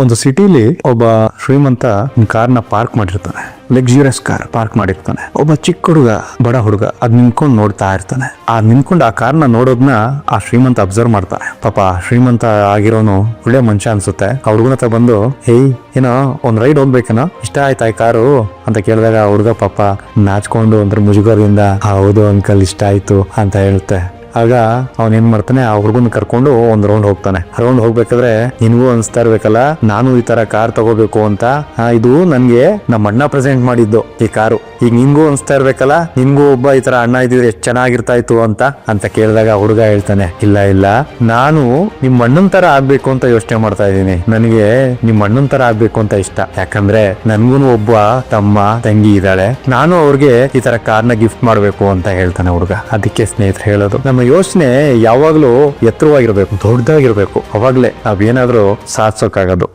ಒಂದು ಸಿಟಿಲಿ ಒಬ್ಬ ಶ್ರೀಮಂತ ಕಾರ್ನ ಪಾರ್ಕ್ ಮಾಡಿರ್ತಾನೆ, ಲಕ್ಸುರಿಯಸ್ ಕಾರ್ ಪಾರ್ಕ್ ಮಾಡಿರ್ತಾನೆ. ಒಬ್ಬ ಚಿಕ್ಕ ಹುಡುಗ, ಬಡ ಹುಡುಗ ಅದ್ ನಿಂತ್ಕೊಂಡು ನೋಡ್ತಾ ಇರ್ತಾನೆ. ನಿಂತ್ಕೊಂಡು ಆ ಕಾರ್ನ ನೋಡೋದ್ನ ಆ ಶ್ರೀಮಂತ ಅಬ್ಸರ್ವ್ ಮಾಡ್ತಾನೆ. ಪಾಪ ಶ್ರೀಮಂತ ಆಗಿರೋನು ಒಳ್ಳೆ ಮನುಷ್ಯ ಅನ್ಸುತ್ತೆ. ಆ ಹುಡುಗನ ಹತ್ರ ಬಂದು, ಹೇಯ್ ಏನೋ ಒಂದ್ ರೈಡ್ ಹೋಗ್ಬೇಕೇನೋ, ಇಷ್ಟ ಆಯ್ತಾ ಈ ಕಾರು ಅಂತ ಕೇಳಿದಾಗ ಆ ಹುಡುಗ ಪಾಪ ನಾಚ್ಕೊಂಡು ಅಂದ್ರೆ ಮುಜುಗರದಿಂದ ಹೌದು ಅಂಕಲ್ ಇಷ್ಟ ಆಯ್ತು ಅಂತ ಹೇಳುತ್ತೆ. ಆಗ ಅವನ್ ಏನ್ ಮಾಡ್ತಾನೆ, ಆ ಹುಡುಗನ ಕರ್ಕೊಂಡು ಒಂದ್ ರೌಂಡ್ ಹೋಗ್ತಾನೆ. ರೌಂಡ್ ಹೋಗ್ಬೇಕಾದ್ರೆ ನಿನ್ಗೂ ಅನ್ಸ್ತಾ ಇರ್ಬೇಕಲ್ಲ, ನಾನು ಈ ತರ ಕಾರ್ ತಗೋಬೇಕು ಅಂತ. ಇದು ನನ್ಗೆ ನಮ್ಮ ಅಣ್ಣ ಪ್ರೆಸೆಂಟ್ ಮಾಡಿದ್ದು ಈ ಕಾರು. ಈಗ ನಿನ್ಗೂ ಅನ್ಸ್ತಾ ಇರ್ಬೇಕಲ್ಲ, ನಿನ್ಗೂ ಒಬ್ಬ ಈ ತರ ಅಣ್ಣ ಇದ್ದಿದ್ರೆ ಎಷ್ಟ್ ಚೆನ್ನಾಗಿರ್ತಾ ಇತ್ತು ಅಂತ ಕೇಳಿದಾಗ ಹುಡುಗ ಹೇಳ್ತಾನೆ, ಇಲ್ಲ ನಾನು ನಿಮ್ ಅಣ್ಣನ್ ತರ ಆಗ್ಬೇಕು ಅಂತ ಯೋಚನೆ ಮಾಡ್ತಾ ಇದ್ದೀನಿ. ನನಗೆ ನಿಮ್ ಅಣ್ಣನ್ ತರ ಆಗ್ಬೇಕು ಅಂತ ಇಷ್ಟ. ಯಾಕಂದ್ರೆ ನನ್ಗೂ ಒಬ್ಬ ತಮ್ಮ ತಂಗಿ ಇದ್ದಾಳೆ, ನಾನು ಅವ್ರಿಗೆ ಈ ತರ ಕಾರ್ನ ಗಿಫ್ಟ್ ಮಾಡ್ಬೇಕು ಅಂತ ಹೇಳ್ತಾನೆ ಹುಡುಗ. ಅದಕ್ಕೆ ಸ್ನೇಹಿತರು ಹೇಳೋದು, ನಮ್ಮ ಯೋಚನೆ ಯಾವಾಗ್ಲೂ ಎತ್ತರವಾಗಿರ್ಬೇಕು, ದೊಡ್ಡದಾಗಿರ್ಬೇಕು. ಅವಾಗ್ಲೇ ನಾವೇನಾದ್ರೂ ಸಾಧಿಸೋಕ್ಕಾಗೋದು.